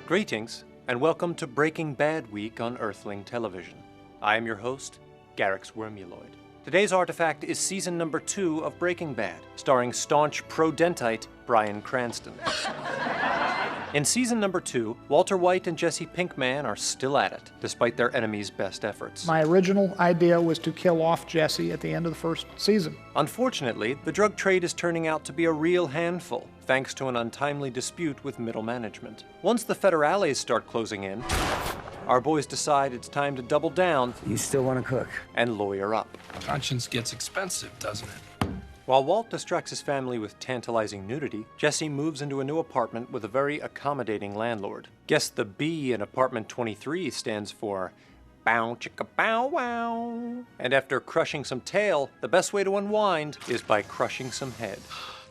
Greetings, and welcome to Breaking Bad Week on Earthling Television. I am your host, Garyx Wormuloid. Today's artifact is season number 2 of Breaking Bad, starring staunch pro-dentite Bryan Cranston. In season number 2, Walter White and Jesse Pinkman are still at it, despite their enemy's best efforts. My original idea was to kill off Jesse at the end of the first season. Unfortunately, the drug trade is turning out to be a real handful, thanks to an untimely dispute with middle management. Once the federales start closing in, our boys decide it's time to double down. You still want to cook? And lawyer up. Conscience gets expensive, doesn't it? While Walt distracts his family with tantalizing nudity, Jesse moves into a new apartment with a very accommodating landlord. Guess the B in apartment 23 stands for bow chicka bow wow. And after crushing some tail, the best way to unwind is by crushing some head.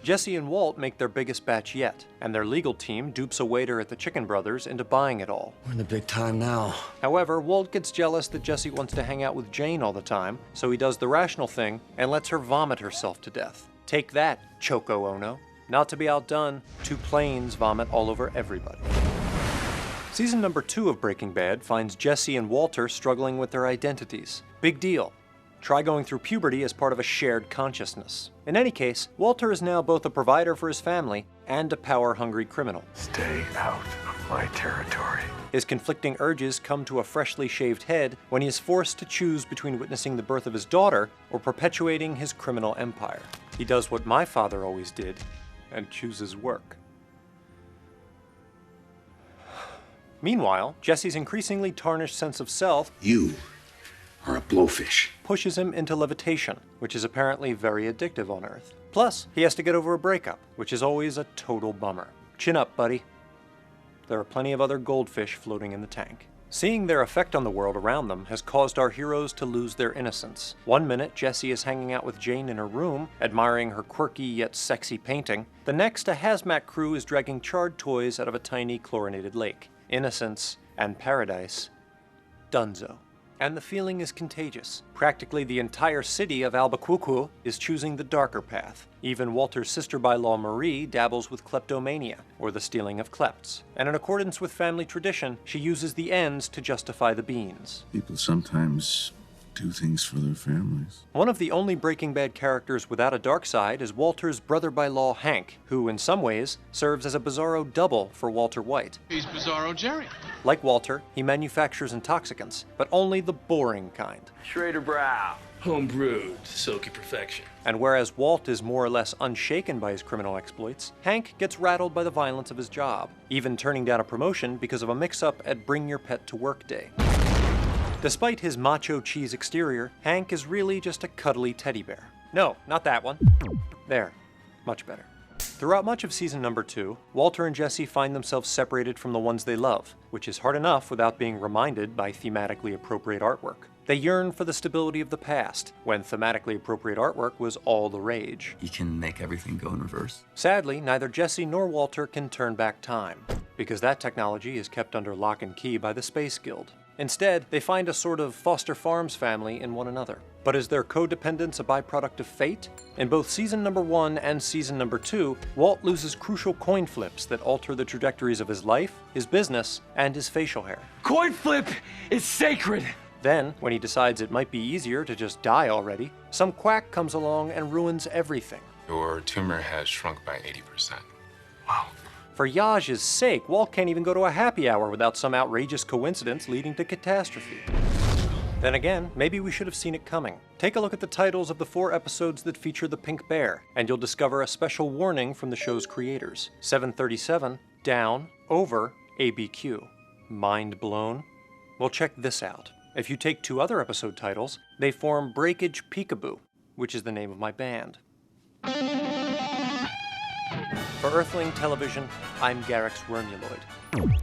Jesse and Walt make their biggest batch yet, and their legal team dupes a waiter at the Chicken Brothers into buying it all. We're in the big time now. However, Walt gets jealous that Jesse wants to hang out with Jane all the time, so he does the rational thing and lets her vomit herself to death. Take that, Choco Ono. Not to be outdone, 2 planes vomit all over everybody. Season number 2 of Breaking Bad finds Jesse and Walter struggling with their identities. Big deal. Try going through puberty as part of a shared consciousness. In any case, Walter is now both a provider for his family and a power-hungry criminal. Stay out of my territory. His conflicting urges come to a freshly shaved head when he is forced to choose between witnessing the birth of his daughter or perpetuating his criminal empire. He does what my father always did and chooses work. Meanwhile, Jesse's increasingly tarnished sense of self You are a blowfish. pushes him into levitation, which is apparently very addictive on Earth. Plus, he has to get over a breakup, which is always a total bummer. Chin up, buddy. There are plenty of other goldfish floating in the tank. Seeing their effect on the world around them has caused our heroes to lose their innocence. One minute, Jesse is hanging out with Jane in her room, admiring her quirky yet sexy painting. The next, a hazmat crew is dragging charred toys out of a tiny chlorinated lake. Innocence and paradise. Dunzo. And the feeling is contagious. Practically the entire city of Albuquerque is choosing the darker path. Even Walter's sister-by-law Marie dabbles with kleptomania, or the stealing of klepts. And in accordance with family tradition, she uses the ends to justify the beans. People sometimes do things for their families. One of the only Breaking Bad characters without a dark side is Walter's brother-by-law Hank, who in some ways serves as a bizarro double for Walter White. He's Bizarro Jerry. Like Walter, he manufactures intoxicants, but only the boring kind. Schrader Brow. Home-brewed, silky perfection. And whereas Walt is more or less unshaken by his criminal exploits, Hank gets rattled by the violence of his job, even turning down a promotion because of a mix-up at Bring Your Pet to Work Day. Despite his macho cheese exterior, Hank is really just a cuddly teddy bear. No, not that one. There. Much better. Throughout much of season number 2, Walter and Jesse find themselves separated from the ones they love, which is hard enough without being reminded by thematically appropriate artwork. They yearn for the stability of the past, when thematically appropriate artwork was all the rage. You can make everything go in reverse. Sadly, neither Jesse nor Walter can turn back time, because that technology is kept under lock and key by the Space Guild. Instead, they find a sort of Foster Farms family in one another. But is their codependence a byproduct of fate? In both season number 1 and season number 2, Walt loses crucial coin flips that alter the trajectories of his life, his business, and his facial hair. Coin flip is sacred! Then, when he decides it might be easier to just die already, some quack comes along and ruins everything. Your tumor has shrunk by 80%. Wow. For Yaj's sake, Walt can't even go to a happy hour without some outrageous coincidence leading to catastrophe. Then again, maybe we should have seen it coming. Take a look at the titles of the 4 episodes that feature the pink bear, and you'll discover a special warning from the show's creators. 737, down, over, ABQ. Mind blown? Well, check this out. If you take 2 other episode titles, they form Breakage Peekaboo, which is the name of my band. For Earthling Television, I'm Garyx Wormuloid.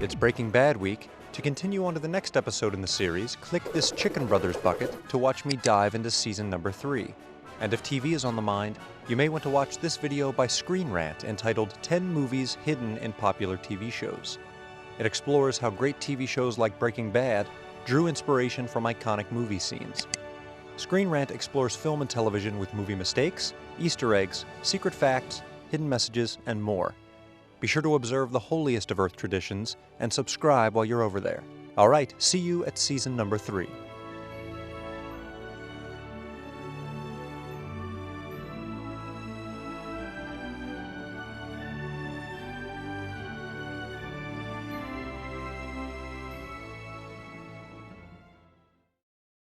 It's Breaking Bad week. To continue on to the next episode in the series, click this Chicken Brothers bucket to watch me dive into season number 3. And if TV is on the mind, you may want to watch this video by Screen Rant entitled 10 Movies Hidden in Popular TV Shows. It explores how great TV shows like Breaking Bad drew inspiration from iconic movie scenes. Screen Rant explores film and television with movie mistakes, Easter eggs, secret facts, hidden messages, and more. Be sure to observe the holiest of Earth traditions and subscribe while you're over there. All right, see you at season number 3.